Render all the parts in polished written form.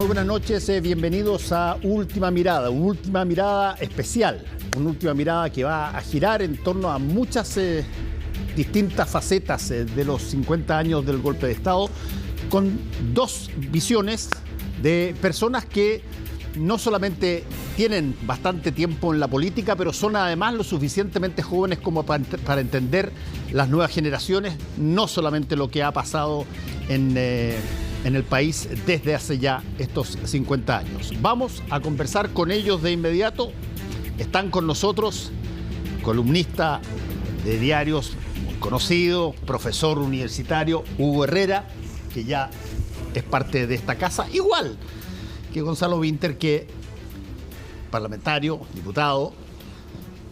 buenas noches, bienvenidos a Última Mirada especial, una última mirada que va a girar en torno a muchas distintas facetas de los 50 años del golpe de Estado, con dos visiones de personas que no solamente tienen bastante tiempo en la política, pero son además lo suficientemente jóvenes como para entender las nuevas generaciones, no solamente lo que ha pasado en el país desde hace ya estos 50 años. Vamos a conversar con ellos de inmediato. Están con nosotros, columnista de diarios muy conocido, profesor universitario, Hugo Herrera, que ya es parte de esta casa, igual que Gonzalo Winter, que parlamentario, diputado,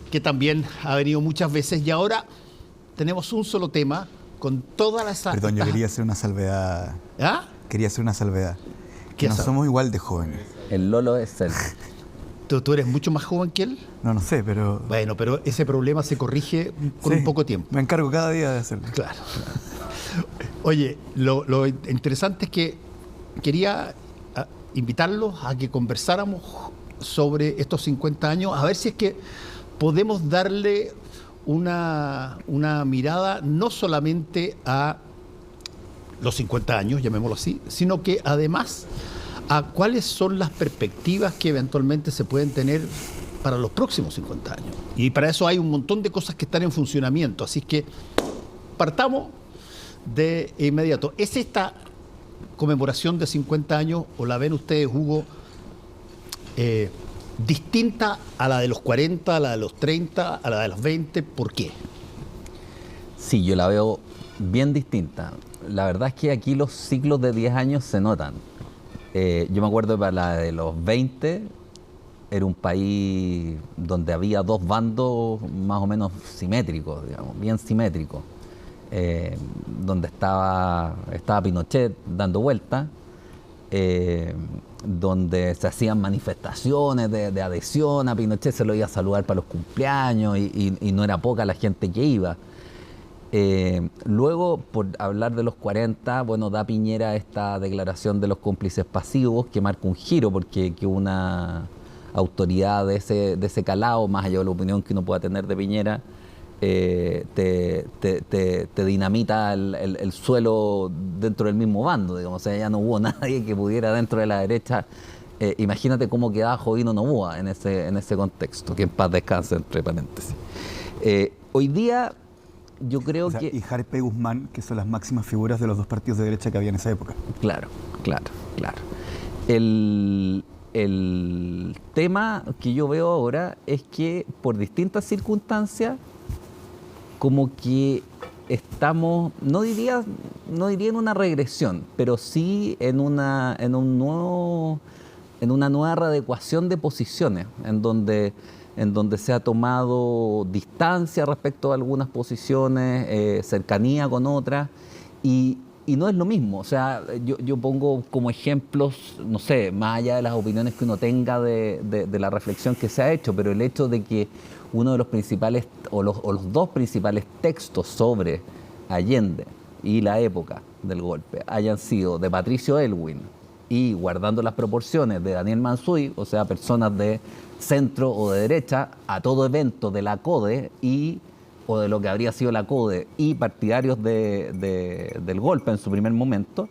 que también ha venido muchas veces, y ahora tenemos un solo tema con todas las... Perdón, yo quería hacer una salvedad. ¿Ah? Quería hacer una salvedad. Que no somos igual de jóvenes. El Lolo es él. ¿Tú eres mucho más joven que él? No sé, pero... Bueno, pero ese problema se corrige con un poco tiempo. Me encargo cada día de hacerlo. Claro. Oye, lo interesante es que quería invitarlos a que conversáramos sobre estos 50 años, a ver si es que podemos darle una mirada no solamente a los 50 años, llamémoslo así, sino que además a cuáles son las perspectivas que eventualmente se pueden tener para los próximos 50 años. Y para eso hay un montón de cosas que están en funcionamiento, así que partamos de inmediato. ¿Es esta conmemoración de 50 años, o la ven ustedes, Hugo, distinta a la de los 40, a la de los 30, a la de los 20? ¿Por qué? Sí, yo la veo bien distinta. La verdad es que aquí los ciclos de 10 años se notan. Yo me acuerdo que para la de los 20 era un país donde había dos bandos más o menos simétricos, digamos, bien simétricos. Donde estaba Pinochet dando vueltas, donde se hacían manifestaciones de adhesión a Pinochet, se lo iba a saludar para los cumpleaños y no era poca la gente que iba. Luego, por hablar de los 40, bueno, da Piñera esta declaración de los cómplices pasivos que marca un giro, porque que una autoridad de ese calado, más allá de la opinión que uno pueda tener de Piñera, te dinamita el suelo dentro del mismo bando, digamos. O sea, ya no hubo nadie que pudiera dentro de la derecha. Imagínate cómo quedaba Jovino Noboa en ese contexto, que en paz descanse, entre paréntesis. Hoy día yo creo que... Y Jarpe y Guzmán, que son las máximas figuras de los dos partidos de derecha que había en esa época. Claro. El tema que yo veo ahora es que por distintas circunstancias, como que estamos, no diría en una regresión, pero sí en una nueva readecuación de posiciones, en donde se ha tomado distancia respecto a algunas posiciones, cercanía con otras, y no es lo mismo. O sea, yo pongo como ejemplos, no sé, más allá de las opiniones que uno tenga de la reflexión que se ha hecho, pero el hecho de que uno de los principales, o los dos principales textos sobre Allende y la época del golpe hayan sido de Patricio Aylwin y, guardando las proporciones, de Daniel Mansuy, o sea, personas de centro o de derecha, a todo evento de la CODE o de lo que habría sido la CODE, y partidarios del golpe en su primer momento,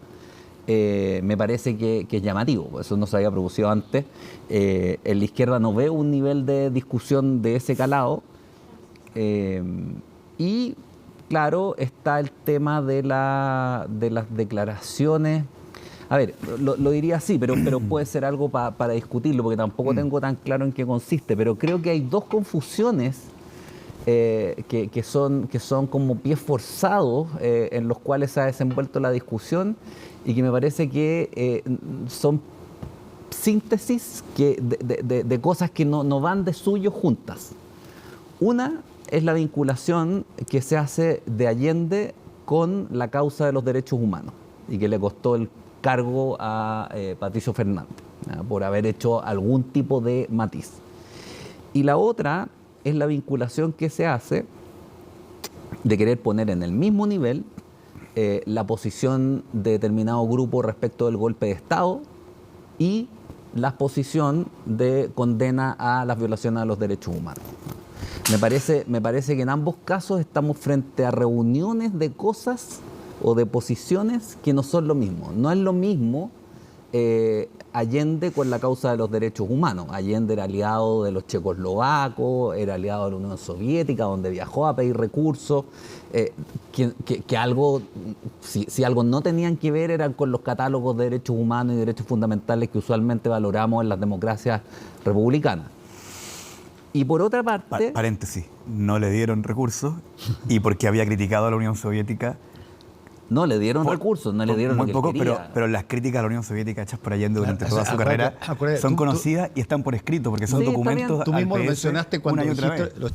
me parece que es llamativo. Eso no se había producido antes. En la izquierda no veo un nivel de discusión de ese calado. Y claro, está el tema de las declaraciones. A ver, lo diría así, pero puede ser algo para discutirlo, porque tampoco tengo tan claro en qué consiste. Pero creo que hay dos confusiones que son como pies forzados, en los cuales se ha desenvuelto la discusión, y que me parece que son síntesis de cosas que no van de suyo juntas. Una es la vinculación que se hace de Allende con la causa de los derechos humanos, y que le costó el cargo a Patricio Fernández, por haber hecho algún tipo de matiz. Y la otra es la vinculación que se hace de querer poner en el mismo nivel la posición de determinado grupo respecto del golpe de Estado y la posición de condena a las violaciones a los derechos humanos. Me parece que en ambos casos estamos frente a reuniones de cosas o de posiciones que no son lo mismo. No es lo mismo Allende con la causa de los derechos humanos. Allende era aliado de los checoslovacos, era aliado de la Unión Soviética, donde viajó a pedir recursos, que algo, si algo no tenían que ver eran con los catálogos de derechos humanos y derechos fundamentales que usualmente valoramos en las democracias republicanas. Y por otra parte... Paréntesis, no le dieron recursos y porque había criticado a la Unión Soviética. No le dieron recursos, no le dieron muy lo que poco, él quería. pero las críticas a la Unión Soviética hechas por Allende durante toda su carrera son conocidas y están por escrito, porque son documentos. Tú mismo al lo PS mencionaste cuando una y otra dijiste vez.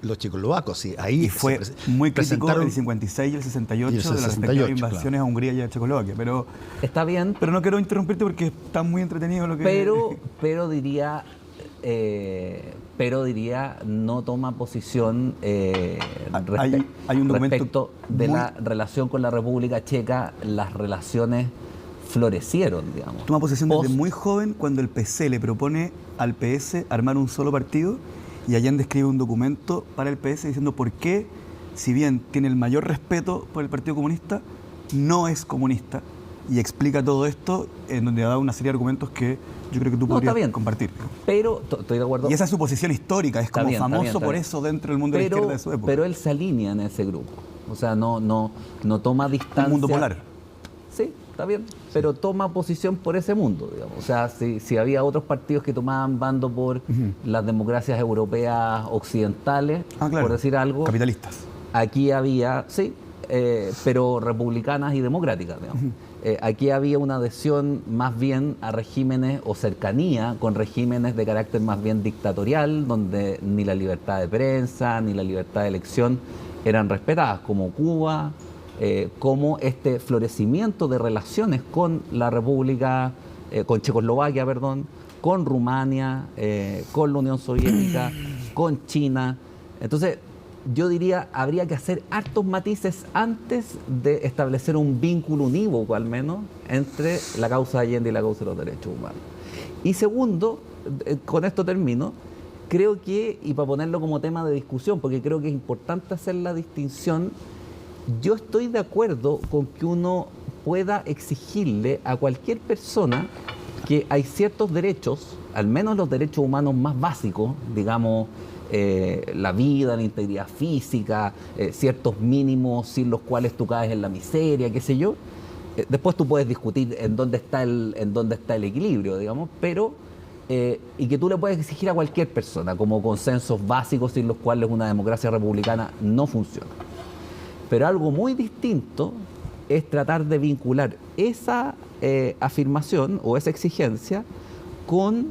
los checoslovacos, sí. Ahí y fue muy crítico el 56 y el 68 de las respectivas invasiones a Hungría y a Checoslovaquia. Pero, está bien. Pero no quiero interrumpirte porque está muy entretenido lo que... Pero diría no toma posición hay un respecto de la relación con la República Checa. Las relaciones florecieron, digamos. Toma posición desde muy joven cuando el PC le propone al PS armar un solo partido y Allende escribe un documento para el PS diciendo por qué, si bien tiene el mayor respeto por el Partido Comunista, no es comunista, y explica todo esto en donde ha dado una serie de argumentos que yo creo que tú podrías compartir. Pero, estoy de acuerdo. Y esa es su posición histórica, es como famoso por eso dentro del mundo de la izquierda de su época. Pero él se alinea en ese grupo. O sea, no toma distancia. Un mundo polar. Sí, está bien, pero toma posición por ese mundo, digamos. O sea, si había otros partidos que tomaban bando por las democracias europeas occidentales, por decir algo. Capitalistas. Aquí había, sí, pero republicanas y democráticas, digamos. Aquí había una adhesión más bien a regímenes o cercanía con regímenes de carácter más bien dictatorial, donde ni la libertad de prensa ni la libertad de elección eran respetadas, como Cuba, como este florecimiento de relaciones con la República, con Checoslovaquia, perdón, con Rumania, con la Unión Soviética, con China. Entonces, yo diría, habría que hacer hartos matices antes de establecer un vínculo unívoco, al menos, entre la causa de Allende y la causa de los derechos humanos. Y segundo, con esto termino, creo que, y para ponerlo como tema de discusión, porque creo que es importante hacer la distinción, yo estoy de acuerdo con que uno pueda exigirle a cualquier persona que hay ciertos derechos, al menos los derechos humanos más básicos, digamos, la vida, la integridad física, ciertos mínimos sin los cuales tú caes en la miseria, qué sé yo. Después tú puedes discutir en dónde está el equilibrio, digamos, pero y que tú le puedes exigir a cualquier persona como consensos básicos sin los cuales una democracia republicana no funciona. Pero algo muy distinto es tratar de vincular esa afirmación o esa exigencia con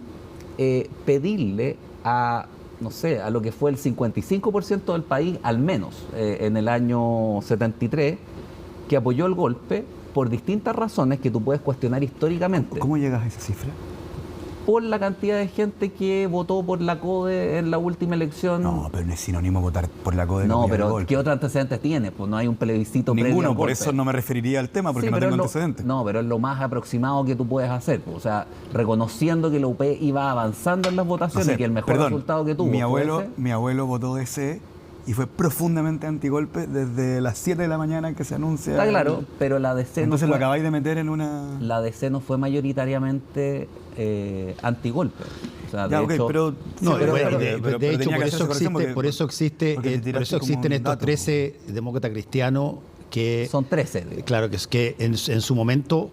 pedirle a, no sé, a lo que fue el 55% del país, al menos en el año 73, que apoyó el golpe por distintas razones que tú puedes cuestionar históricamente. ¿Cómo llegas a esa cifra? Por la cantidad de gente que votó por la CODE en la última elección. No, pero no es sinónimo votar por la CODE. No, pero ¿qué otros antecedentes tiene? Pues no hay un plebiscito previo al golpe. Ninguno, por eso no me referiría al tema, porque no tengo antecedentes. No, pero es lo más aproximado que tú puedes hacer. O sea, reconociendo que la UP iba avanzando en las votaciones, no sé, y que el mejor resultado que tuvo. Mi abuelo votó DC y fue profundamente antigolpe desde las 7 de la mañana que se anuncia. Está claro, pero la DC entonces lo acabáis de meter en una... La DC no fue mayoritariamente antigolpe. O sea, ya, de hecho, pero de hecho por eso existen estos 13 demócratas cristianos que... Son 13. Claro, que es que en su momento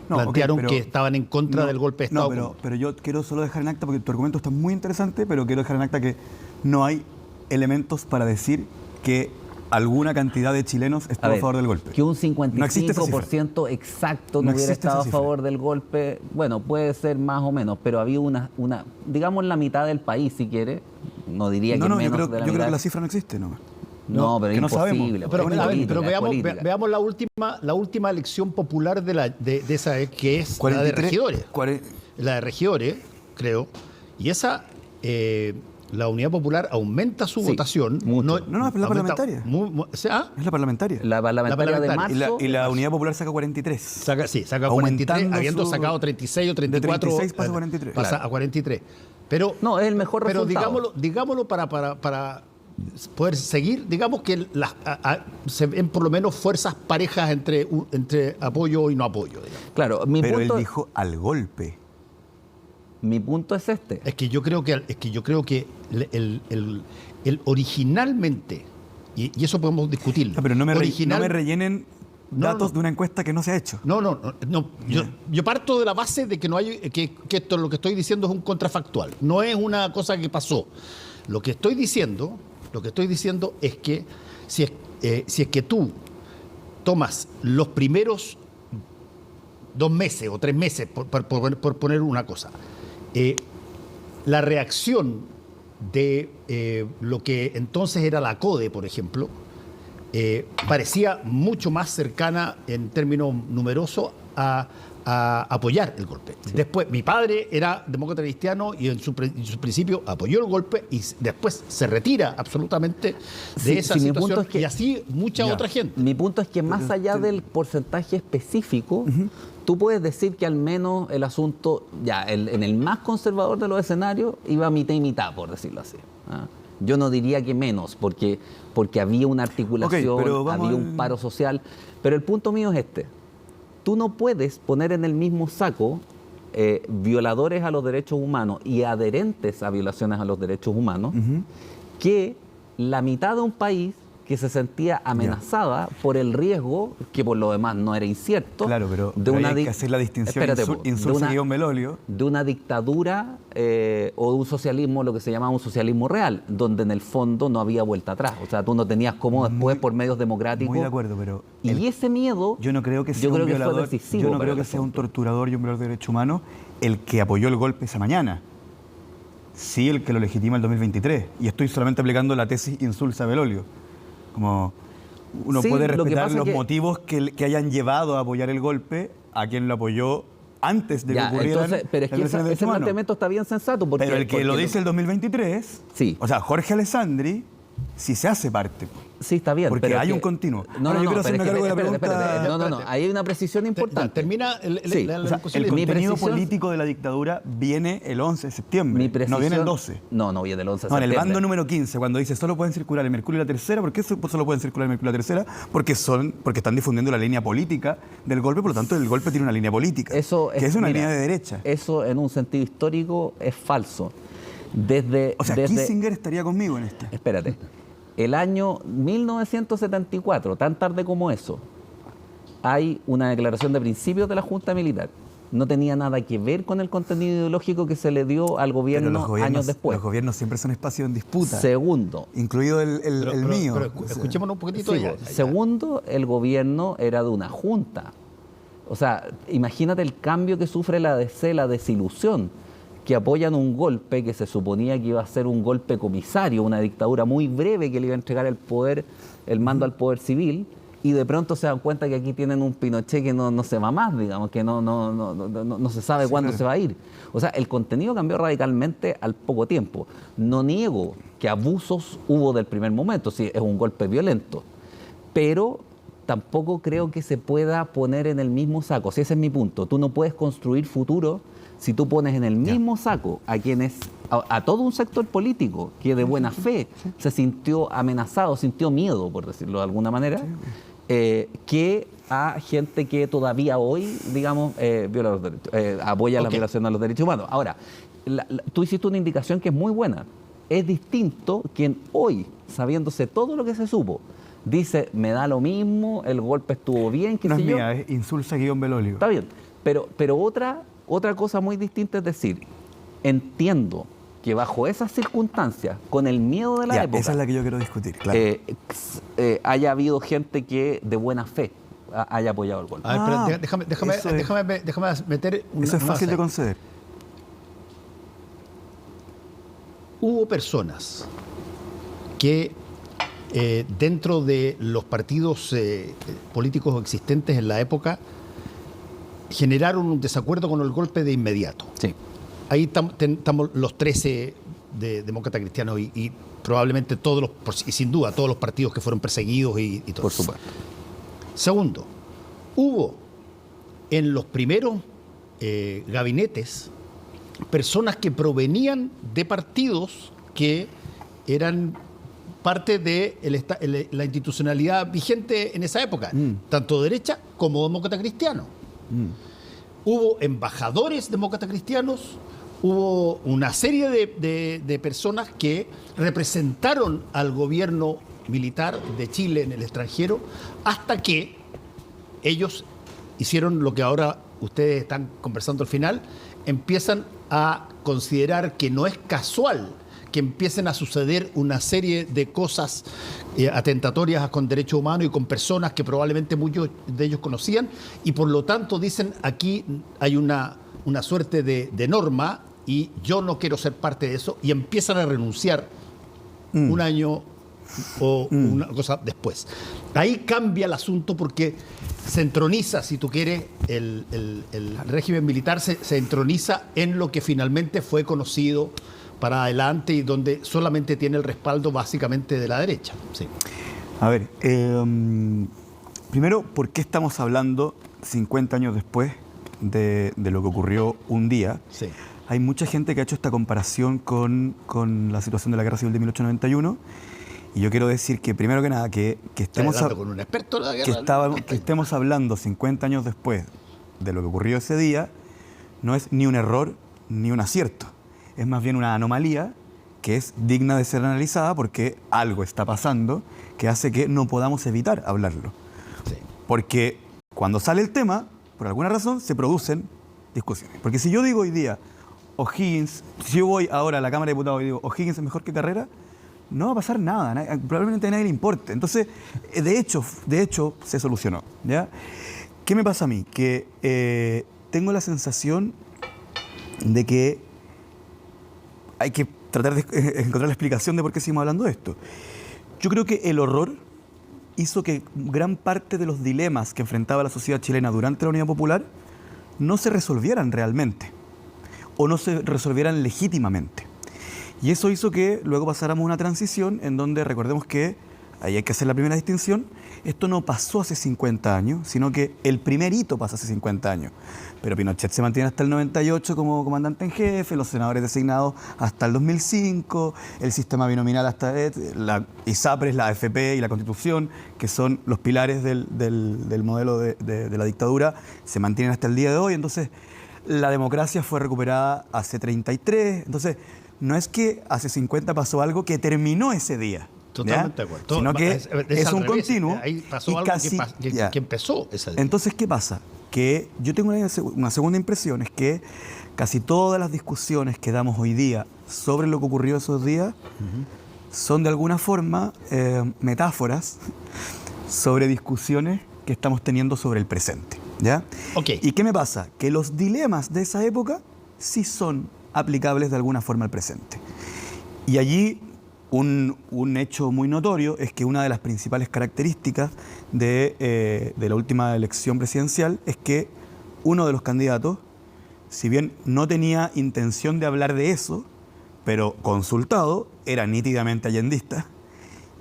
plantearon que estaban en contra del golpe de Estado. No, pero yo quiero solo dejar en acta, porque tu argumento está muy interesante, pero quiero dejar en acta que no hay elementos para decir que alguna cantidad de chilenos estuvo a favor del golpe. Que un 55% exacto no hubiera estado a favor del golpe, bueno, puede ser más o menos, pero había una digamos la mitad del país, si quiere, no diría que menos de la mitad. Yo creo que la cifra no existe, ¿no? No, pero es imposible. Pero veamos la última elección popular de esa vez, que es 43, la de regidores. La de regidores, creo. Y esa la Unidad Popular aumenta su Sí, votación. mucho. No, es la parlamentaria. ¿Ah? Es la parlamentaria. La parlamentaria de parlamentaria. marzo. Y la Unidad Popular saca 43. Saca 43, Aumentando habiendo sacado 36 o 34. De 36 pasa a 43. Pasa a 43. Pero, No, es el mejor pero resultado. digámoslo para poder seguir, digamos que se ven por lo menos fuerzas parejas entre apoyo y no apoyo. Digamos. Claro, Pero él dijo al golpe. mi punto es este. Es que yo creo que el originalmente, y eso podemos discutirlo. Pero no me original, rellenen datos de una encuesta que no se ha hecho. No. Yo parto de la base de que no hay que esto lo que estoy diciendo es un contrafactual. No es una cosa que pasó. Lo que estoy diciendo es que si es que tú tomas los primeros 2 meses o 3 meses, por poner una cosa, la reacción de lo que entonces era la CODE, por ejemplo, parecía mucho más cercana en términos numerosos a apoyar el golpe. Sí. Después, mi padre era demócrata cristiano y en su principio apoyó el golpe y después se retira absolutamente de esa situación, y así mucha otra gente. Mi punto es que más allá del porcentaje específico, tú puedes decir que al menos el asunto, en el más conservador de los escenarios, iba mitad y mitad, por decirlo así. Yo no diría que menos, porque había una articulación, había un paro social. Pero el punto mío es este. Tú no puedes poner en el mismo saco violadores a los derechos humanos y adherentes a violaciones a los derechos humanos que la mitad de un país que se sentía amenazada por el riesgo, que por lo demás no era incierto. Claro, pero hay que hacer la distinción Insulza-Melolio. De una dictadura o de un socialismo, lo que se llamaba un socialismo real, donde en el fondo no había vuelta atrás. O sea, tú no tenías cómo después, por medios democráticos. Muy de acuerdo, pero... Y ese miedo... Yo no creo que sea un violador, yo no creo que sea un torturador y un violador de derechos humanos el que apoyó el golpe esa mañana. Sí, el que lo legitima el 2023. Y estoy solamente aplicando la tesis Insulza-Melolio. Como uno puede respetar los motivos que hayan llevado a apoyar el golpe a quien lo apoyó antes de que ocurrieran. Entonces, pero es que ese planteamiento está bien sensato. Pero el que lo dice el 2023, sí. O sea, Jorge Alessandri, sí se hace parte. Sí, está bien. Porque hay un continuo. No, ahí hay una precisión importante. Termina el contenido político de la dictadura viene el 11 de septiembre, no viene el 12. No viene el 11 de septiembre. En el bando número 15, cuando dice solo pueden circular el Mercurio y la Tercera, ¿por qué solo pueden circular el Mercurio y la Tercera? Porque están difundiendo la línea política del golpe, por lo tanto el golpe tiene una línea política, que es una línea de derecha. Eso en un sentido histórico es falso. Kissinger estaría conmigo en esto. Espérate. El año 1974, tan tarde como eso, hay una declaración de principios de la Junta Militar. No tenía nada que ver con el contenido ideológico que se le dio al gobierno años después. Los gobiernos siempre son espacios en disputa. Segundo. Incluido el mío. Pero escuchémonos un poquitito allá. Segundo, el gobierno era de una junta. O sea, imagínate el cambio que sufre la DC, la desilusión, que apoyan un golpe que se suponía que iba a ser un golpe comisario, una dictadura muy breve que le iba a entregar el mando al poder civil, y de pronto se dan cuenta que aquí tienen un Pinochet que no se va más, digamos, que no se sabe cuándo se va a ir. O sea, el contenido cambió radicalmente al poco tiempo. No niego que abusos hubo del primer momento, sí, es un golpe violento, pero tampoco creo que se pueda poner en el mismo saco. Si ese es mi punto, tú no puedes construir futuro si tú pones en el mismo saco a todo un sector político que de buena fe se sintió amenazado, sintió miedo, por decirlo de alguna manera, que a gente que todavía hoy, digamos, viola los derechos, apoya la violación a los derechos humanos. Ahora, tú hiciste una indicación que es muy buena. Es distinto quien hoy, sabiéndose todo lo que se supo, dice, me da lo mismo, el golpe estuvo bien, qué sé yo. No es mía, es Insulza-Melolio. Está bien, pero otra cosa muy distinta es decir, entiendo que bajo esas circunstancias, con el miedo de la época... Esa es la que yo quiero discutir, claro. Haya habido gente que de buena fe haya apoyado el golpe. A ver, déjame meter una... Eso es fácil de conceder. Hubo personas que dentro de los partidos políticos existentes en la época generaron un desacuerdo con el golpe de inmediato. Sí. Ahí estamos los 13 demócratas cristianos y probablemente y sin duda todos los partidos que fueron perseguidos y todo. Por supuesto. Segundo, hubo en los primeros gabinetes personas que provenían de partidos que eran parte de la institucionalidad vigente en esa época, tanto derecha como demócrata cristiano. Hubo embajadores demócratas cristianos, hubo una serie de personas que representaron al gobierno militar de Chile en el extranjero, hasta que ellos hicieron lo que ahora ustedes están conversando al final, empiezan a considerar que no es casual que empiecen a suceder una serie de cosas atentatorias con derechos humanos y con personas que probablemente muchos de ellos conocían, y por lo tanto dicen, aquí hay una suerte de norma y yo no quiero ser parte de eso, y empiezan a renunciar un año o una cosa después. Ahí cambia el asunto porque se entroniza, si tú quieres, el régimen militar se entroniza en lo que finalmente fue conocido para adelante y donde solamente tiene el respaldo básicamente de la derecha. Sí. A ver, primero, ¿por qué estamos hablando 50 años después de lo que ocurrió un día? Sí. Hay mucha gente que ha hecho esta comparación con la situación de la Guerra Civil de 1891. Y yo quiero decir que, primero que nada, que estemos con un experto de la guerra, que estemos hablando 50 años después de lo que ocurrió ese día, no es ni un error ni un acierto. Es más bien una anomalía que es digna de ser analizada porque algo está pasando que hace que no podamos evitar hablarlo. Sí. Porque cuando sale el tema, por alguna razón, se producen discusiones. Porque si yo digo hoy día, O'Higgins, si yo voy ahora a la Cámara de Diputados y digo, O'Higgins es mejor que Carrera, no va a pasar nada, probablemente a nadie le importe. Entonces, de hecho se solucionó, ¿ya? ¿Qué me pasa a mí? Que tengo la sensación de que hay que tratar de encontrar la explicación de por qué seguimos hablando de esto. Yo creo que el horror hizo que gran parte de los dilemas que enfrentaba la sociedad chilena durante la Unidad Popular no se resolvieran realmente o no se resolvieran legítimamente. Y eso hizo que luego pasáramos una transición en donde, recordemos que, ahí hay que hacer la primera distinción, esto no pasó hace 50 años, sino que el primer hito pasa hace 50 años. Pero Pinochet se mantiene hasta el 98 como comandante en jefe, los senadores designados hasta el 2005, el sistema binominal hasta la ISAPRES, la AFP y la Constitución, que son los pilares del modelo de la dictadura, se mantienen hasta el día de hoy. Entonces, la democracia fue recuperada hace 33. Entonces, no es que hace 50 pasó algo que terminó ese día. Totalmente de acuerdo. Sino que es un continuo. Ahí pasó algo que empezó ese día. Entonces, ¿qué pasa? Que yo tengo una segunda impresión, es que casi todas las discusiones que damos hoy día sobre lo que ocurrió esos días son de alguna forma metáforas sobre discusiones que estamos teniendo sobre el presente, ¿ya? Okay. ¿Y qué me pasa? Que los dilemas de esa época sí son aplicables de alguna forma al presente. Y allí un hecho muy notorio es que una de las principales características de la última elección presidencial es que uno de los candidatos, si bien no tenía intención de hablar de eso, pero consultado, era nítidamente allendista,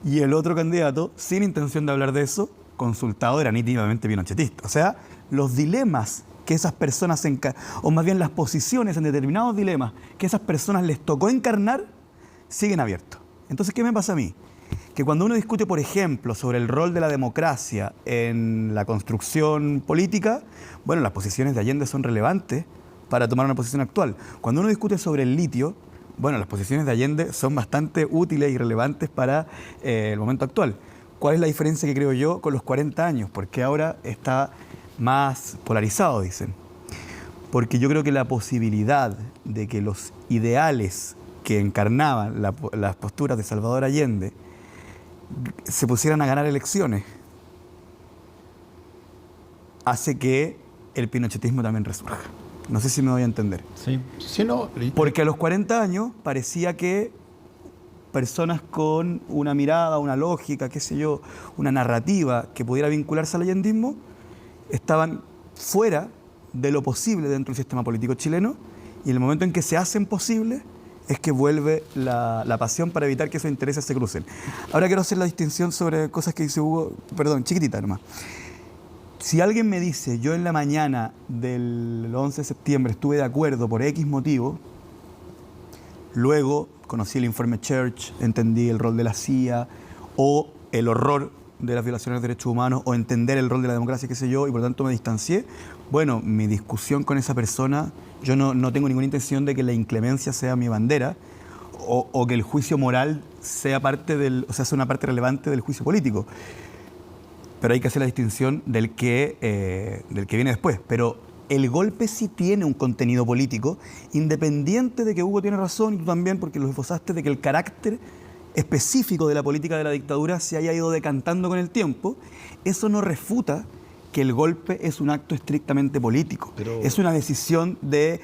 y el otro candidato, sin intención de hablar de eso, consultado, era nítidamente pinochetista. O sea, los dilemas que esas personas, o más bien las posiciones en determinados dilemas que esas personas les tocó encarnar, siguen abiertos. Entonces, ¿qué me pasa a mí? Que cuando uno discute, por ejemplo, sobre el rol de la democracia en la construcción política, bueno, las posiciones de Allende son relevantes para tomar una posición actual. Cuando uno discute sobre el litio, bueno, las posiciones de Allende son bastante útiles y relevantes para el momento actual. ¿Cuál es la diferencia que creo yo con los 40 años? Porque ahora está más polarizado, dicen. Porque yo creo que la posibilidad de que los ideales que encarnaban las posturas de Salvador Allende se pusieran a ganar elecciones hace que el pinochetismo también resurja. No sé si me voy a entender. Sí. Sí, no. Porque a los 40 años parecía que personas con una mirada, una lógica, qué sé yo, una narrativa que pudiera vincularse al allendismo estaban fuera de lo posible dentro del sistema político chileno, y en el momento en que se hacen posibles, es que vuelve la pasión para evitar que esos intereses se crucen. Ahora quiero hacer la distinción sobre cosas que dice Hugo, perdón, chiquitita nomás. Si alguien me dice, yo en la mañana del 11 de septiembre estuve de acuerdo por X motivo, luego conocí el informe Church, entendí el rol de la CIA o el horror de las violaciones de derechos humanos o entender el rol de la democracia, qué sé yo, y por tanto me distancié, bueno, mi discusión con esa persona, yo no tengo ninguna intención de que la inclemencia sea mi bandera o que el juicio moral sea sea una parte relevante del juicio político. Pero hay que hacer la distinción del que viene después. Pero el golpe sí tiene un contenido político, independiente de que Hugo tiene razón y tú también, porque lo esbozaste, de que el carácter específico de la política de la dictadura se haya ido decantando con el tiempo. Eso no refuta que el golpe es un acto estrictamente político. Pero es una decisión de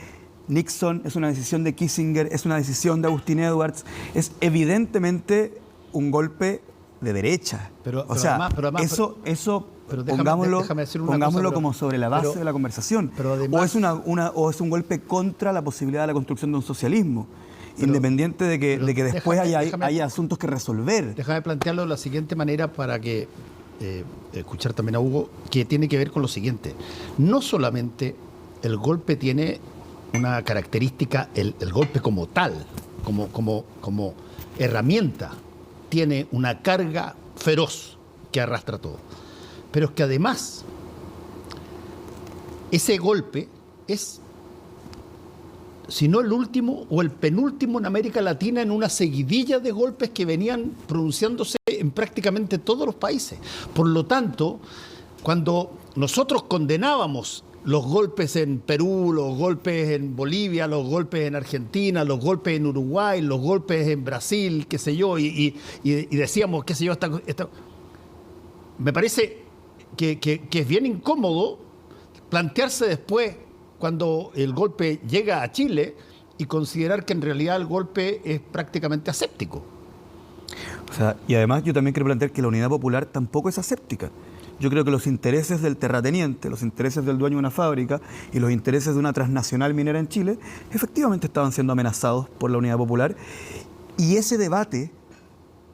Nixon, es una decisión de Kissinger, es una decisión de Agustín Edwards. Es evidentemente un golpe de derecha. Pongámoslo como sobre la base de la conversación. Además, o es un golpe contra la posibilidad de la construcción de un socialismo. Independiente de que después haya asuntos que resolver. Déjame plantearlo de la siguiente manera para que escuchar también a Hugo, que tiene que ver con lo siguiente. No solamente el golpe tiene una característica, el golpe como tal, como herramienta, tiene una carga feroz que arrastra todo. Pero es que además, ese golpe es, si no el último o el penúltimo en América Latina en una seguidilla de golpes que venían pronunciándose en prácticamente todos los países. Por lo tanto, cuando nosotros condenábamos los golpes en Perú, los golpes en Bolivia, los golpes en Argentina, los golpes en Uruguay, los golpes en Brasil, qué sé yo, y decíamos, qué sé yo, me parece que es bien incómodo plantearse después, cuando el golpe llega a Chile, y considerar que en realidad el golpe es prácticamente aséptico. O sea, y además yo también quiero plantear que la Unidad Popular tampoco es aséptica. Yo creo que los intereses del terrateniente, los intereses del dueño de una fábrica y los intereses de una transnacional minera en Chile, efectivamente estaban siendo amenazados por la Unidad Popular. Y ese debate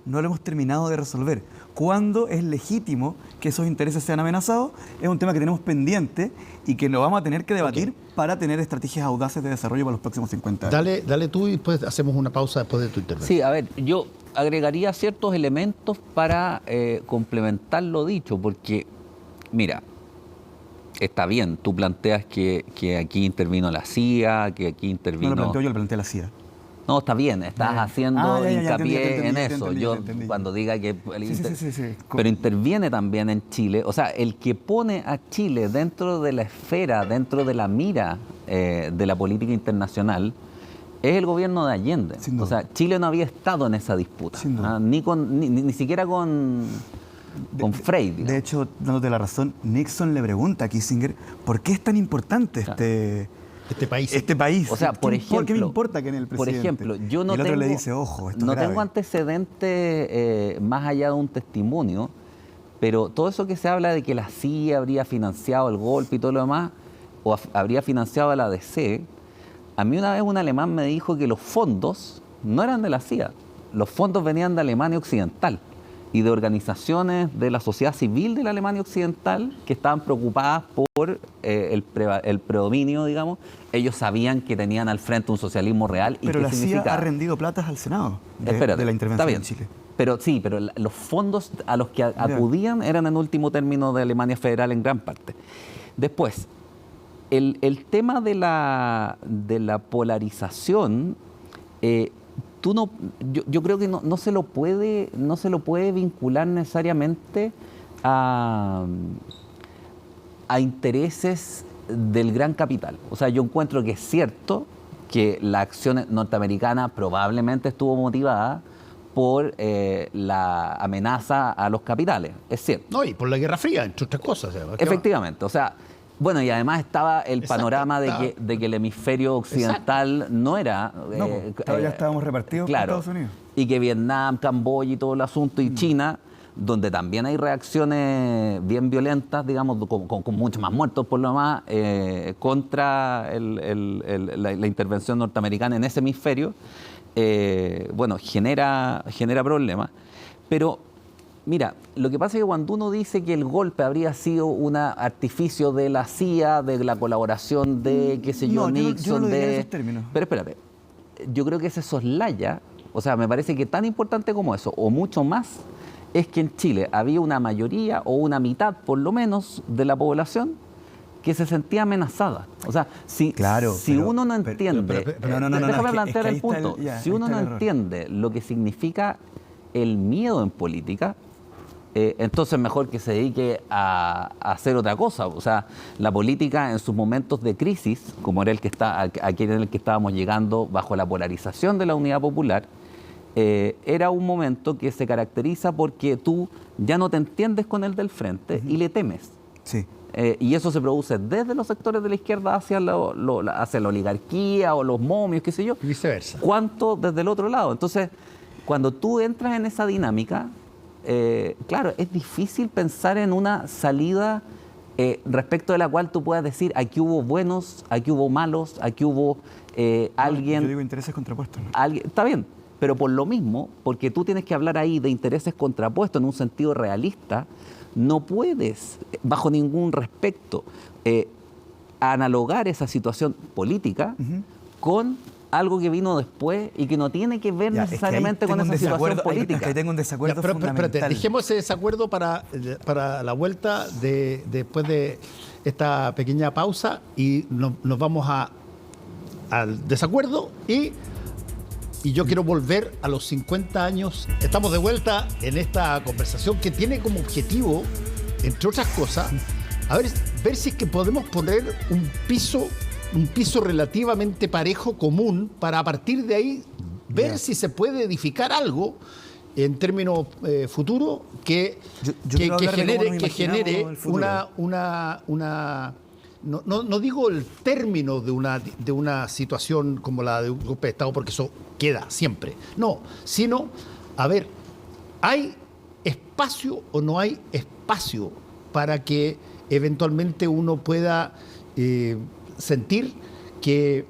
no lo hemos terminado de resolver. ¿Cuándo es legítimo que esos intereses sean amenazados? Es un tema que tenemos pendiente y que lo vamos a tener que debatir para tener estrategias audaces de desarrollo para los próximos 50 años. Dale tú y después hacemos una pausa después de tu intervención. Sí, a ver, yo agregaría ciertos elementos para complementar lo dicho, porque, mira, está bien, tú planteas que aquí intervino la CIA, que aquí intervino... No lo planteo yo, lo planteé la CIA. No, está bien, estás haciendo hincapié en eso. Yo cuando diga que... Sí. Pero interviene también en Chile. O sea, el que pone a Chile dentro de la esfera, dentro de la mira de la política internacional, es el gobierno de Allende. O sea, Chile no había estado en esa disputa, ni siquiera con Frey. Digamos. De hecho, dándote la razón, Nixon le pregunta a Kissinger, ¿por qué es tan importante este país? O sea, por ejemplo, ¿qué me importa que en el presidente? Por ejemplo, yo no y el otro tengo, le dice, ojo, esto no es grave. tengo antecedentes más allá de un testimonio, pero todo eso que se habla de que la CIA habría financiado el golpe y todo lo demás, o habría financiado a la DC, a mí una vez un alemán me dijo que los fondos no eran de la CIA, los fondos venían de Alemania Occidental y de organizaciones de la sociedad civil de la Alemania Occidental que estaban preocupadas por el predominio, digamos. Ellos sabían que tenían al frente un socialismo real. Pero la CIA ha rendido platas al Senado de la intervención en Chile. Pero sí, pero los fondos a los que acudían eran en último término de Alemania Federal en gran parte. Después, el tema de la polarización... yo creo que no se lo puede vincular necesariamente a intereses del gran capital. O sea, yo encuentro que es cierto que la acción norteamericana probablemente estuvo motivada por la amenaza a los capitales, es cierto. No, y por la Guerra Fría, entre otras cosas. Efectivamente, o sea... Bueno, y además estaba el panorama de que el hemisferio occidental no era... todavía estábamos repartidos por Estados Unidos. Y que Vietnam, Camboya y todo el asunto, y China, donde también hay reacciones bien violentas, digamos, con muchos más muertos por lo demás, contra la intervención norteamericana en ese hemisferio. bueno, genera problemas. Pero, mira, lo que pasa es que cuando uno dice que el golpe habría sido un artificio de la CIA, de la colaboración de, qué sé yo, Nixon, yo no lo diría en esos términos. Pero espérate, yo creo que se soslaya, o sea, me parece que tan importante como eso, o mucho más, es que en Chile había una mayoría o una mitad, por lo menos, de la población que se sentía amenazada. O sea, si uno no entiende... Déjame plantear el punto. Si uno no entiende lo que significa el miedo en política, entonces mejor que se dedique a hacer otra cosa. O sea, la política en sus momentos de crisis, como era aquí en el que estábamos llegando bajo la polarización de la Unidad Popular, era un momento que se caracteriza porque tú ya no te entiendes con el del frente y le temes. Sí. Y eso se produce desde los sectores de la izquierda hacia la oligarquía o los momios, qué sé yo. Y viceversa. Cuanto desde el otro lado. Entonces, cuando tú entras en esa dinámica, claro, es difícil pensar en una salida respecto de la cual tú puedas decir, aquí hubo buenos, aquí hubo malos, aquí hubo alguien... Yo digo intereses contrapuestos, ¿no? Está bien, pero por lo mismo, porque tú tienes que hablar ahí de intereses contrapuestos en un sentido realista, no puedes, bajo ningún respecto, analogar esa situación política con algo que vino después y que no tiene que ver necesariamente con esa situación política. Ahí tengo un desacuerdo fundamental. Espérate, dejemos ese desacuerdo para la vuelta después de esta pequeña pausa y nos vamos al desacuerdo y yo quiero volver a los 50 años. Estamos de vuelta en esta conversación que tiene como objetivo, entre otras cosas, ver si es que podemos poner un piso relativamente parejo, común, para a partir de ahí ver si se puede edificar algo en términos futuros que genere una no digo el término de una situación como la de un golpe de Estado, porque eso queda siempre. No, sino, a ver, ¿hay espacio o no hay espacio para que eventualmente uno pueda sentir que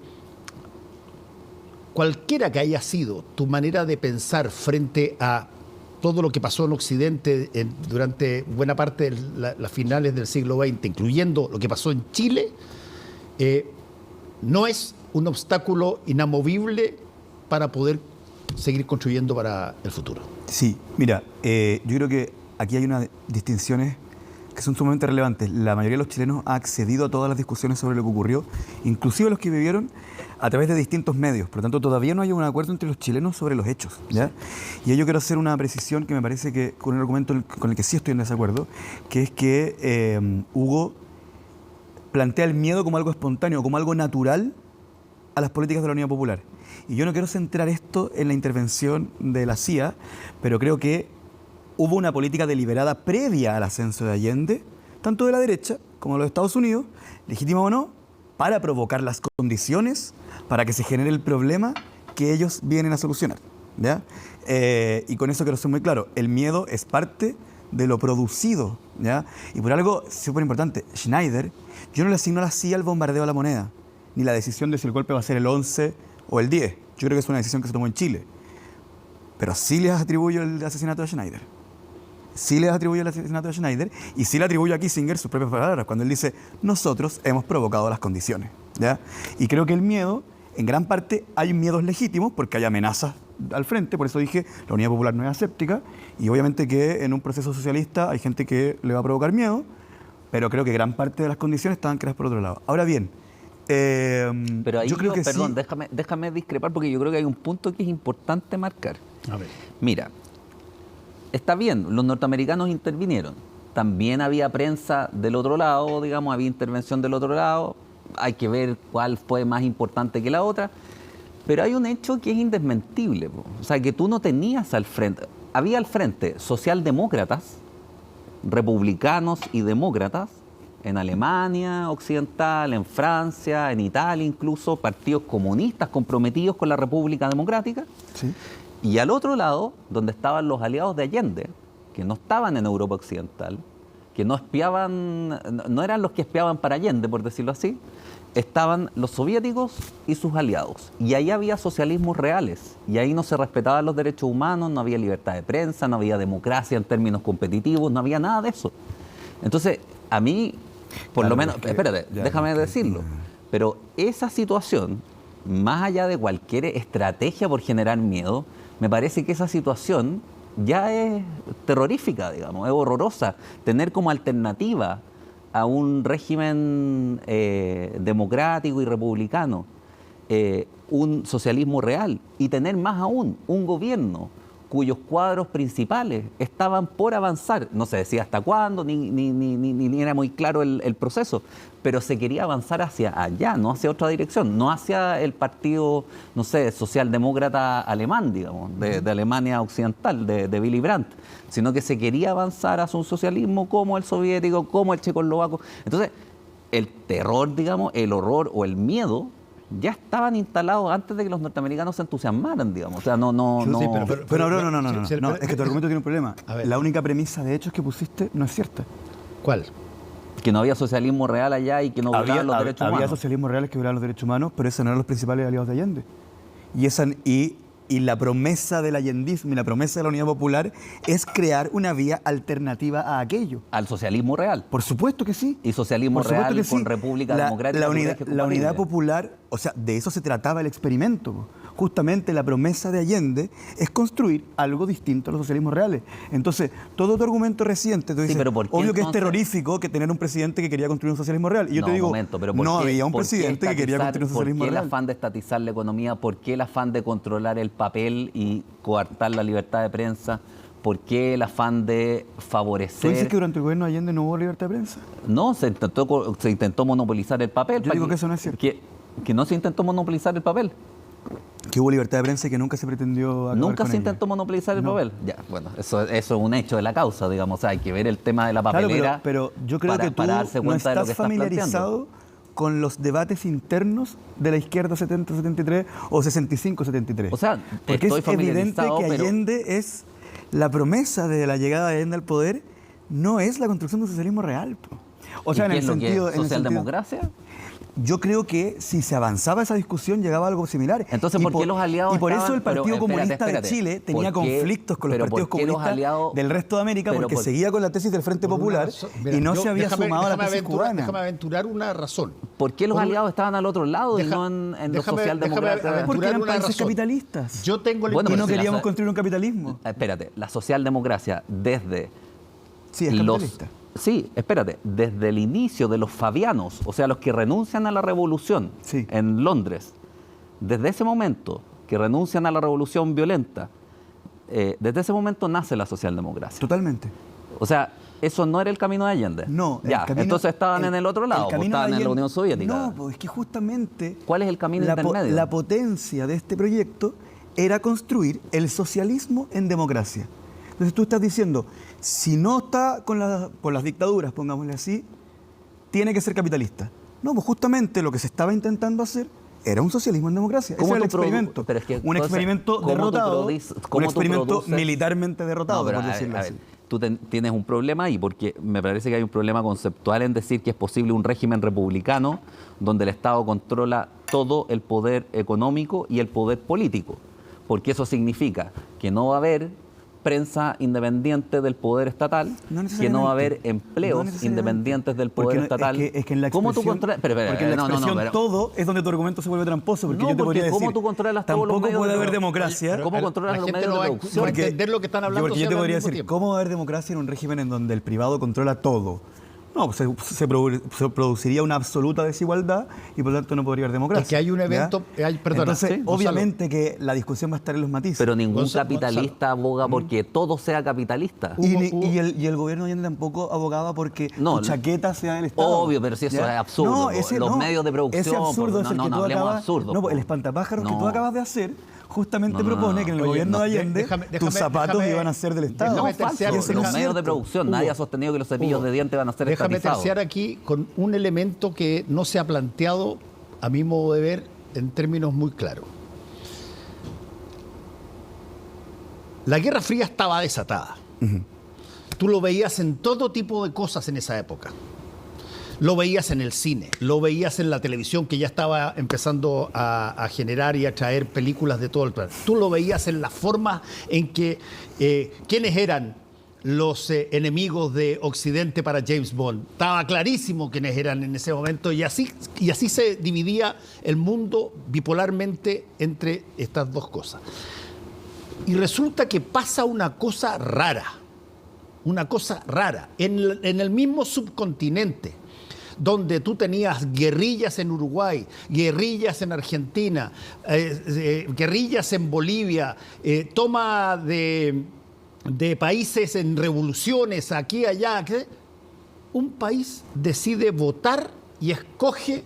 cualquiera que haya sido tu manera de pensar frente a todo lo que pasó en Occidente durante buena parte de las finales del siglo XX, incluyendo lo que pasó en Chile, no es un obstáculo inamovible para poder seguir construyendo para el futuro? Sí, mira, yo creo que aquí hay unas distinciones que son sumamente relevantes. La mayoría de los chilenos ha accedido a todas las discusiones sobre lo que ocurrió, inclusive los que vivieron a través de distintos medios. Por lo tanto, todavía no hay un acuerdo entre los chilenos sobre los hechos, ¿ya? Y ahí yo quiero hacer una precisión que me parece que con un argumento con el que sí estoy en desacuerdo, que es que Hugo plantea el miedo como algo espontáneo, como algo natural a las políticas de la Unidad Popular. Y yo no quiero centrar esto en la intervención de la CIA, pero creo que hubo una política deliberada previa al ascenso de Allende, tanto de la derecha como de los Estados Unidos, legítima o no, para provocar las condiciones para que se genere el problema que ellos vienen a solucionar, ¿ya? Y con eso quiero ser muy claro, el miedo es parte de lo producido, ¿ya? Y por algo súper importante, Schneider, yo no le asigno a la CIA el bombardeo a la moneda, ni la decisión de si el golpe va a ser el 11 o el 10. Yo creo que es una decisión que se tomó en Chile. Pero sí les atribuyo el asesinato de Schneider. Sí les atribuyo el asesinato de Schneider y sí le atribuyo a Kissinger sus propias palabras cuando él dice, nosotros hemos provocado las condiciones, ¿ya? Y creo que el miedo, en gran parte, hay miedos legítimos porque hay amenazas al frente, por eso dije, la Unidad Popular no es aséptica y obviamente que en un proceso socialista hay gente que le va a provocar miedo, pero creo que gran parte de las condiciones estaban creadas por otro lado. Ahora bien, pero ahí yo creo que perdón, sí. déjame discrepar porque yo creo que hay un punto que es importante marcar. A ver. Mira, está bien, los norteamericanos intervinieron. También había prensa del otro lado, digamos, había intervención del otro lado. Hay que ver cuál fue más importante que la otra. Pero hay un hecho que es indesmentible. O sea, que tú no tenías al frente. Había al frente socialdemócratas, republicanos y demócratas, en Alemania occidental, en Francia, en Italia incluso, partidos comunistas comprometidos con la República Democrática. Sí. Y al otro lado, donde estaban los aliados de Allende, que no estaban en Europa occidental, que no espiaban, no eran los que espiaban para Allende, por decirlo así, estaban los soviéticos y sus aliados. Y ahí había socialismos reales. Y ahí no se respetaban los derechos humanos, no había libertad de prensa, no había democracia en términos competitivos, no había nada de eso. Entonces, a mí, por lo menos, espérate, déjame decirlo, pero esa situación, más allá de cualquier estrategia por generar miedo, me parece que esa situación ya es terrorífica, digamos, es horrorosa. Tener como alternativa a un régimen democrático y republicano un socialismo real, y tener más aún un gobierno cuyos cuadros principales estaban por avanzar. No se decía hasta cuándo, ni era muy claro el proceso, pero se quería avanzar hacia allá, no hacia otra dirección, no hacia el partido, no sé, socialdemócrata alemán, digamos, de Alemania Occidental, de Willy Brandt, sino que se quería avanzar hacia un socialismo como el soviético, como el checoslovaco. Entonces, el terror, digamos, el horror o el miedo ya estaban instalados antes de que los norteamericanos se entusiasmaran, digamos. O sea, no. Sí, pero no, es que tu argumento tiene un problema. La única premisa de hechos que pusiste no es cierta. ¿Cuál? Que no había socialismo real allá y que no violaban los derechos humanos. Había socialismo reales que violaban los derechos humanos, pero esos no eran los principales aliados de Allende. Y la promesa del allendismo y la promesa de la Unidad Popular es crear una vía alternativa a aquello. ¿Al socialismo real? Por supuesto que sí. Y socialismo real con sí. República Democrática. La Unidad Popular, o sea, de eso se trataba el experimento. Justamente la promesa de Allende es construir algo distinto a los socialismos reales. Entonces, todo tu argumento reciente, tú dices, pero ¿por qué obvio entonces? Que es terrorífico que tener un presidente que quería construir un socialismo real. Y yo te digo, no había un presidente que quería construir un socialismo real. ¿Por qué el afán de estatizar la economía? ¿Por qué el afán de controlar el papel y coartar la libertad de prensa? ¿Por qué el afán de favorecer? ¿Tú dices que durante el gobierno de Allende no hubo libertad de prensa? No, se intentó monopolizar el papel. Yo digo que eso no es cierto. Que no se intentó monopolizar el papel. Que hubo libertad de prensa y que nunca se pretendió acabar Nunca con se ella. intentó monopolizar el papel. Ya, bueno, eso es un hecho de la causa, digamos. O sea, hay que ver el tema de la papelera. Claro, pero yo creo que tú no estás familiarizado con los debates internos de la izquierda 70-73 o 65-73. O sea, porque es evidente que Allende es la promesa de la llegada de Allende al poder, no es la construcción de un socialismo real. O sea, ¿Y qué es lo que es socialdemocracia? Yo creo que si se avanzaba esa discusión llegaba a algo similar. Entonces, ¿por qué los aliados Y por eso el estaban, Partido Comunista de Chile tenía conflictos con los partidos comunistas del resto de América porque seguía con la tesis del Frente Popular y no se había sumado a la tesis cubana. Déjame aventurar una razón. ¿Por qué los aliados estaban al otro lado y no en los socialdemócratas? Porque eran países capitalistas. Yo tengo la y no queríamos construir un capitalismo. Espérate, la socialdemocracia desde sí, es capitalista. Sí, espérate, desde el inicio de los fabianos, o sea, los que renuncian a la revolución en Londres, desde ese momento que renuncian a la revolución violenta, desde ese momento nace la socialdemocracia. Totalmente. O sea, eso no era el camino de Allende. No. Ya, entonces estaban en el otro lado, estaban en la Unión Soviética. No, pues es que justamente... ¿Cuál es el camino intermedio? La potencia de este proyecto era construir el socialismo en democracia. Entonces tú estás diciendo, si no está con las dictaduras, pongámosle así, tiene que ser capitalista. No, pues justamente lo que se estaba intentando hacer era un socialismo en democracia. Ese era el experimento. Pero es que, un experimento derrotado, un experimento militarmente derrotado, por decirlo así. Tú tienes un problema ahí, porque me parece que hay un problema conceptual en decir que es posible un régimen republicano donde el Estado controla todo el poder económico y el poder político. Porque eso significa que no va a haber prensa independiente del poder estatal, que no va a haber empleos independientes del poder estatal. Es que en la expresión, ¿Cómo tú controlas? Porque en la expresión todo es donde tu argumento se vuelve tramposo. Porque yo te podría decir, ¿cómo tú controlas todos los medios? Tampoco puede haber dememocracia. ¿Cómo controlas los medios de producción? Para entender lo que están hablando. Porque yo te podría decir, ¿cómo va a haber democracia en un régimen en donde el privado controla todo? No, pues se produciría una absoluta desigualdad y por lo tanto no podría haber democracia. Es que hay un evento... Entonces, obviamente que la discusión va a estar en los matices. Pero ningún capitalista aboga porque todo sea capitalista. Y el gobierno de Allende tampoco abogaba porque tu chaqueta sea del Estado. Obvio, pero si eso es absurdo. Los medios de producción... Ese absurdo es el que tú acabas... No, el espantapájaros que tú acabas de hacer justamente propone que en el gobierno de Allende tus zapatos iban a ser del Estado. No, falso. Los medios de producción, nadie ha sostenido que los cepillos de dientes van a ser estatizados. Déjame terciar aquí con un elemento que no se ha planteado, a mi modo de ver, en términos muy claros. La Guerra Fría estaba desatada. Tú lo veías en todo tipo de cosas en esa época. Lo veías en el cine, lo veías en la televisión, que ya estaba empezando a generar y a traer películas de todo el planeta. Tú lo veías en la forma en que quiénes eran los enemigos de Occidente para James Bond. Estaba clarísimo quiénes eran en ese momento, y así se dividía el mundo bipolarmente entre estas dos cosas. Y resulta que pasa una cosa rara en el mismo subcontinente, donde tú tenías guerrillas en Uruguay, guerrillas en Argentina, guerrillas en Bolivia, toma de países en revoluciones aquí y allá. Un país decide votar y escoge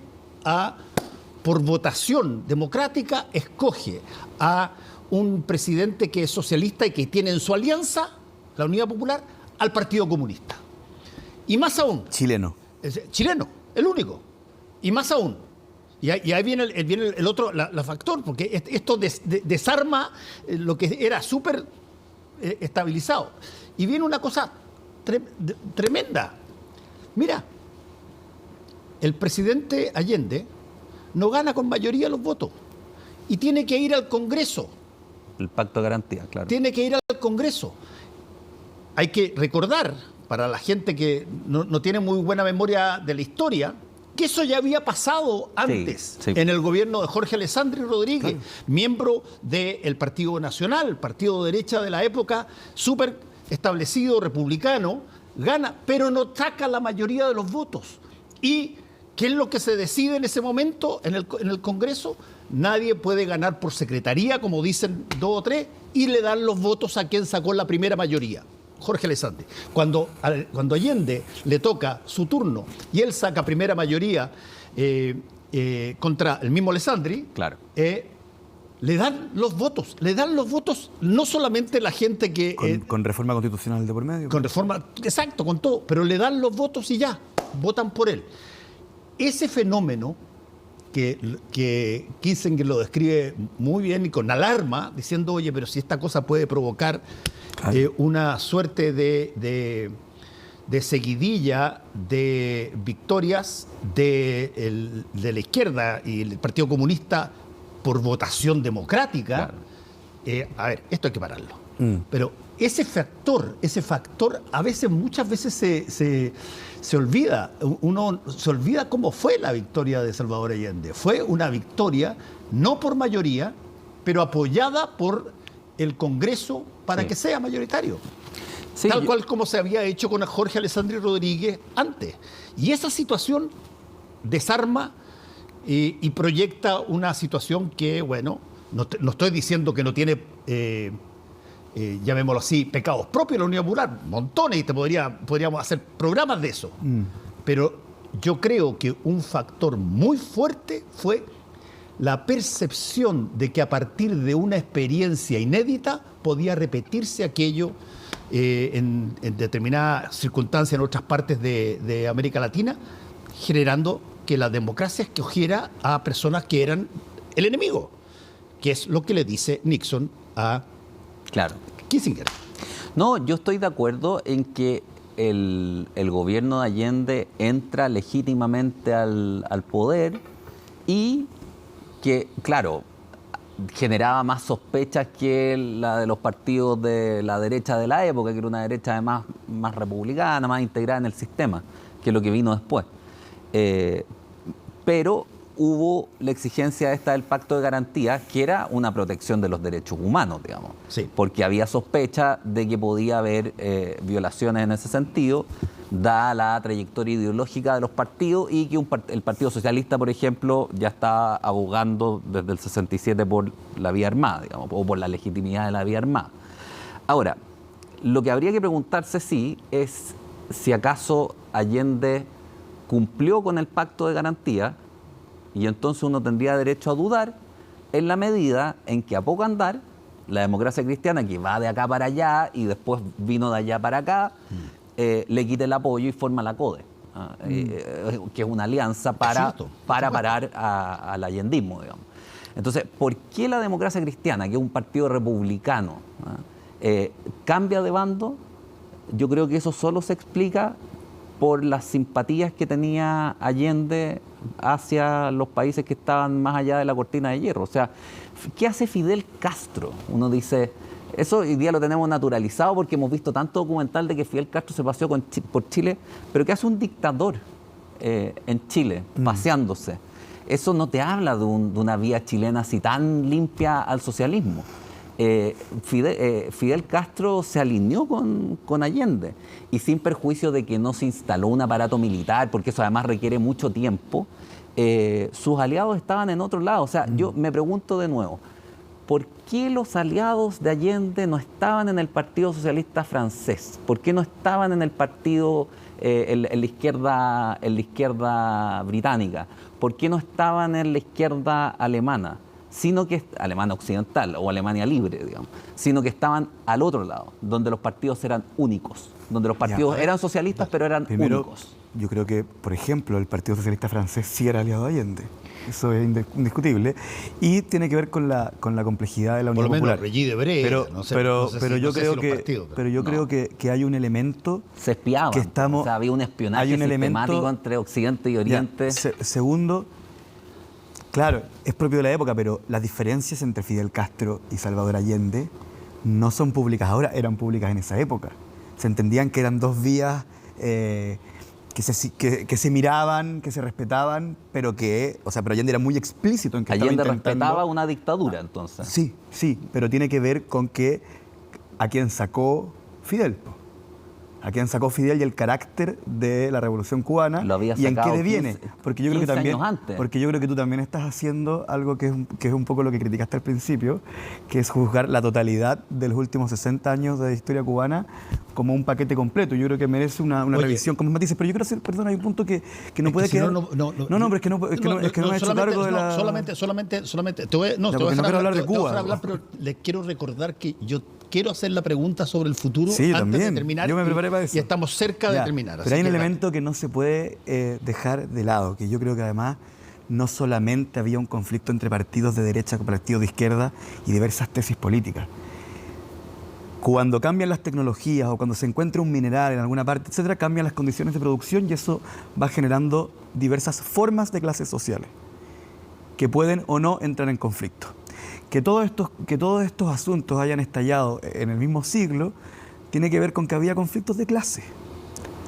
por votación democrática, escoge a un presidente que es socialista y que tiene en su alianza, la Unidad Popular, al Partido Comunista. Y más aún... Chileno, el único. Y más aún. Y ahí viene el otro la factor, porque esto desarma lo que era súper estabilizado. Y viene una cosa tremenda. Mira, el presidente Allende no gana con mayoría los votos y tiene que ir al Congreso. El pacto de garantía, claro. Tiene que ir al Congreso. Hay que recordar, para la gente que no tiene muy buena memoria de la historia, que eso ya había pasado antes, sí. En el gobierno de Jorge Alessandri Rodríguez, miembro del Partido Nacional, partido de derecha de la época, súper establecido, republicano, gana, pero no saca la mayoría de los votos. ¿Y qué es lo que se decide en ese momento en el Congreso? Nadie puede ganar por secretaría, como dicen 2 o 3, y le dan los votos a quien sacó la primera mayoría. Jorge Alessandri. Cuando Allende le toca su turno y él saca primera mayoría contra el mismo Alessandri, claro. Le dan los votos no solamente la gente que... con reforma constitucional de por medio. Con reforma, exacto, con todo, pero le dan los votos y ya, votan por él. Ese fenómeno que Kissinger lo describe muy bien y con alarma, diciendo, oye, pero si esta cosa puede provocar una suerte de seguidilla de victorias de la izquierda y el Partido Comunista por votación democrática, claro. A ver, esto hay que pararlo. Pero ese factor a veces, muchas veces se olvida. Uno se olvida cómo fue la victoria de Salvador Allende. Fue una victoria no por mayoría, pero apoyada por el Congreso para que sea mayoritario. Sí, tal cual como se había hecho con Jorge Alessandri Rodríguez antes. Y esa situación desarma y proyecta una situación que, bueno, no estoy diciendo que no tiene, llamémoslo así, pecados propios de la Unidad Popular, montones, y podríamos hacer programas de eso. Pero yo creo que un factor muy fuerte fue la percepción de que a partir de una experiencia inédita podía repetirse aquello en determinadas circunstancias en otras partes de América Latina, generando que la democracia escogiera a personas que eran el enemigo, que es lo que le dice Nixon a Kissinger. No, yo estoy de acuerdo en que el gobierno de Allende entra legítimamente al poder y que, claro, generaba más sospechas que la de los partidos de la derecha de la época, que era una derecha además más republicana, más integrada en el sistema, que lo que vino después. Pero hubo la exigencia esta del pacto de garantía, que era una protección de los derechos humanos, digamos. Sí. Porque había sospecha de que podía haber violaciones en ese sentido, dada la trayectoria ideológica de los partidos, y que el Partido Socialista, por ejemplo, ya estaba abogando desde el 67 por la vía armada, digamos, o por la legitimidad de la vía armada. Ahora, lo que habría que preguntarse es si acaso Allende cumplió con el pacto de garantía, y entonces uno tendría derecho a dudar en la medida en que a poco andar la democracia cristiana, que va de acá para allá y después vino de allá para acá, le quite el apoyo y forma la CODE, que es una alianza para parar al allendismo, digamos. Entonces, ¿por qué la democracia cristiana, que es un partido republicano, cambia de bando yo creo que eso solo se explica por las simpatías que tenía Allende hacia los países que estaban más allá de la cortina de hierro. O sea, ¿qué hace Fidel Castro? Uno dice, eso hoy día lo tenemos naturalizado porque hemos visto tanto documental de que Fidel Castro se paseó por Chile, pero ¿qué hace un dictador en Chile, paseándose? Eso no te habla de una vía chilena así tan limpia al socialismo. Fidel Castro se alineó con Allende y sin perjuicio de que no se instaló un aparato militar, porque eso además requiere mucho tiempo, sus aliados estaban en otro lado. O sea, yo me pregunto de nuevo, ¿por qué los aliados de Allende no estaban en el Partido Socialista francés? ¿Por qué no estaban en el partido, en la izquierda británica? ¿Por qué no estaban en la izquierda alemana? Sino que alemana occidental o Alemania libre, digamos, sino que estaban al otro lado, donde los partidos eran únicos, donde los partidos eran socialistas, pero eran únicos. Yo creo que, por ejemplo, el Partido Socialista francés sí era aliado de Allende. Eso es indiscutible. Y tiene que ver con la complejidad de la Unión Popular. Pero yo creo que hay un elemento... Se espiaban, que estamos, o sea, había un espionaje sistemático entre Occidente y Oriente. Segundo, claro, es propio de la época, pero las diferencias entre Fidel Castro y Salvador Allende no son públicas ahora, eran públicas en esa época. Se entendían que eran dos vías que se miraban, que se respetaban, pero Allende era muy explícito en que Allende respetaba una dictadura, entonces. Sí, pero tiene que ver con a quién sacó Fidel. A quién sacó Fidel y el carácter de la Revolución Cubana y en qué deviene. Porque yo creo que tú también estás haciendo algo que es un poco lo que criticaste al principio, que es juzgar la totalidad de los últimos 60 años de historia cubana como un paquete completo. Yo creo que merece una revisión con más matices. Pero yo quiero hacer, perdón, hay un punto que no puede quedar... Pero es que no me he hecho cargo de la... Solamente, te voy a hablar, pero les quiero recordar que yo quiero hacer la pregunta sobre el futuro antes de terminar. Yo me preparé para eso. Y estamos cerca de terminar. Pero hay un elemento que no se puede dejar de lado, que yo creo que además no solamente había un conflicto entre partidos de derecha con partidos de izquierda y diversas tesis políticas. Cuando cambian las tecnologías o cuando se encuentra un mineral en alguna parte, etcétera, cambian las condiciones de producción y eso va generando diversas formas de clases sociales que pueden o no entrar en conflicto. Que todos estos asuntos hayan estallado en el mismo siglo tiene que ver con que había conflictos de clase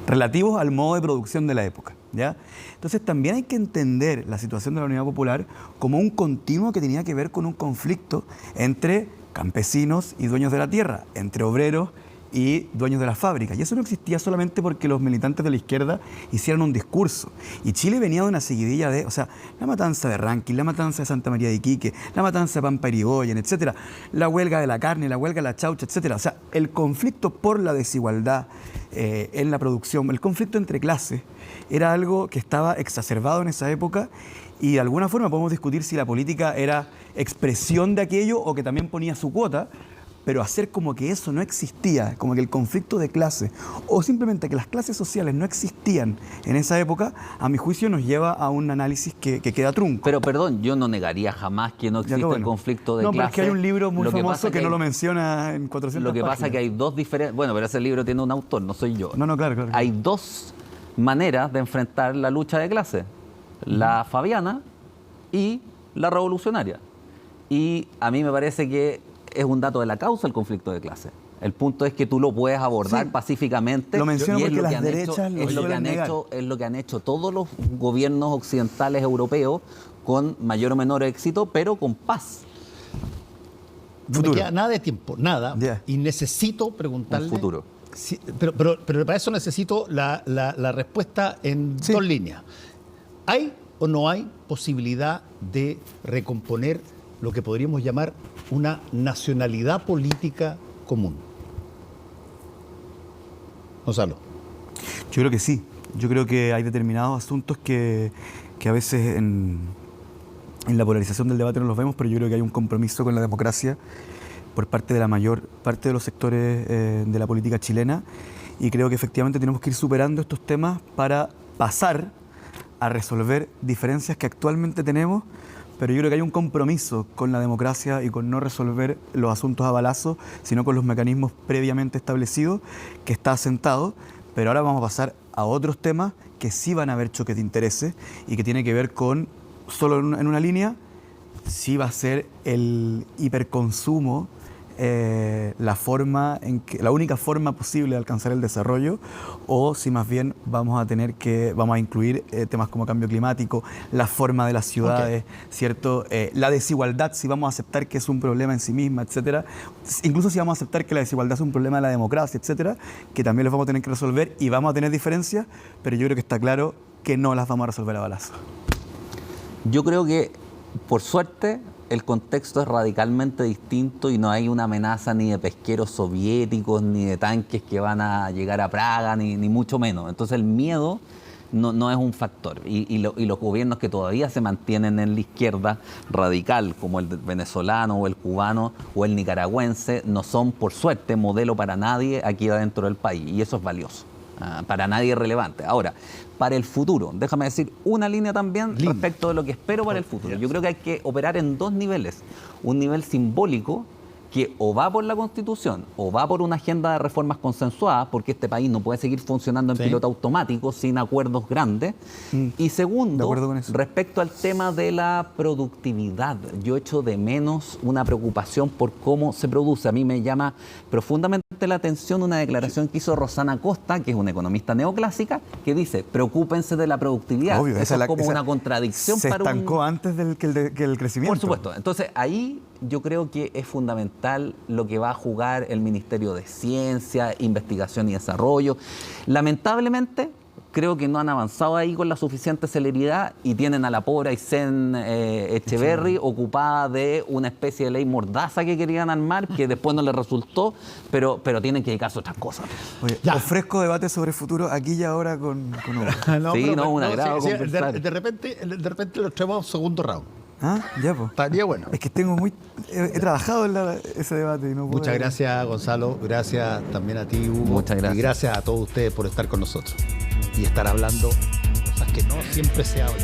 relativos al modo de producción de la época, ¿ya? Entonces también hay que entender la situación de la Unidad Popular como un continuo que tenía que ver con un conflicto entre campesinos y dueños de la tierra, entre obreros y dueños de las fábricas. Y eso no existía solamente porque los militantes de la izquierda hicieran un discurso. Y Chile venía de una seguidilla la matanza de Rankin, la matanza de Santa María de Iquique, la matanza de Pampa Irigoyen, etcétera, la huelga de la carne, la huelga de la chaucha, etcétera. O sea, el conflicto por la desigualdad en la producción, el conflicto entre clases, era algo que estaba exacerbado en esa época y de alguna forma podemos discutir si la política era expresión de aquello o que también ponía su cuota, pero hacer como que eso no existía, como que el conflicto de clase o simplemente que las clases sociales no existían en esa época, a mi juicio nos lleva a un análisis que queda trunco. Pero perdón, yo no negaría jamás que no existe el conflicto de clase. No, pero es que hay un libro muy famoso que no lo menciona en 400 Lo que páginas. pasa es que hay dos diferentes... Bueno, pero ese libro tiene un autor, no soy yo. No, claro. Hay dos maneras de enfrentar la lucha de clase. La fabiana y la revolucionaria. Y a mí me parece que es un dato de la causa el conflicto de clase. El punto es que tú lo puedes abordar pacíficamente. Lo menciono porque las derechas es lo que han hecho todos los gobiernos occidentales europeos con mayor o menor éxito, pero con paz. No me queda nada de tiempo, nada. Y necesito preguntarle... Un futuro. Sí, pero para eso necesito la respuesta en dos líneas. ¿Hay o no hay posibilidad de recomponer lo que podríamos llamar una nacionalidad política común? Gonzalo. Yo creo que sí. Yo creo que hay determinados asuntos que a veces en la polarización del debate no los vemos, pero yo creo que hay un compromiso con la democracia por parte de la mayor parte de los sectores de la política chilena y creo que efectivamente tenemos que ir superando estos temas para pasar a resolver diferencias que actualmente tenemos, pero yo creo que hay un compromiso con la democracia y con no resolver los asuntos a balazo, sino con los mecanismos previamente establecidos, que está asentado. Pero ahora vamos a pasar a otros temas que sí van a haber choques de intereses y que tiene que ver con, solo en una línea, si va a ser el hiperconsumo la única forma posible de alcanzar el desarrollo, o si más bien vamos a incluir temas como cambio climático, la forma de las ciudades, ¿cierto? La desigualdad, si vamos a aceptar que es un problema en sí misma, etcétera. Incluso si vamos a aceptar que la desigualdad es un problema de la democracia, etcétera, que también los vamos a tener que resolver y vamos a tener diferencias, pero yo creo que está claro que no las vamos a resolver a balazo. Yo creo que, por suerte, el contexto es radicalmente distinto y no hay una amenaza ni de pesqueros soviéticos, ni de tanques que van a llegar a Praga, ni mucho menos. Entonces el miedo no es un factor. Y los gobiernos que todavía se mantienen en la izquierda radical, como el venezolano o el cubano o el nicaragüense, no son, por suerte, modelo para nadie aquí adentro del país. Y eso es valioso. Para nadie es relevante. Ahora, para el futuro, déjame decir una línea también respecto de lo que espero para el futuro. Yo creo que hay que operar en dos niveles. Un nivel simbólico, que o va por la Constitución o va por una agenda de reformas consensuadas, porque este país no puede seguir funcionando en piloto automático sin acuerdos grandes. Y segundo, respecto al tema de la productividad, yo echo de menos una preocupación por cómo se produce. A mí me llama profundamente la atención una declaración que hizo Rosana Costa, que es una economista neoclásica, que dice: preocúpense de la productividad. Obvio, eso es como una contradicción. Se estancó antes que el crecimiento. Por supuesto. Entonces ahí yo creo que es fundamental lo que va a jugar el Ministerio de Ciencia, Investigación y Desarrollo. Lamentablemente, creo que no han avanzado ahí con la suficiente celeridad y tienen a la pobre Aysén Echeverry ocupada de una especie de ley mordaza que querían armar, que después no les resultó, pero tienen que dedicarse a otras cosas. Oye, ofrezco debate sobre futuro aquí y ahora con Hugo. Un agrado conversar. De repente lo traemos a un segundo round. Ah, ya pues. Estaría bueno. Es que he trabajado en ese debate y no puedo. Muchas gracias, Gonzalo. Gracias también a ti, Hugo. Muchas gracias. Y gracias a todos ustedes por estar con nosotros y estar hablando cosas que no siempre se hablan.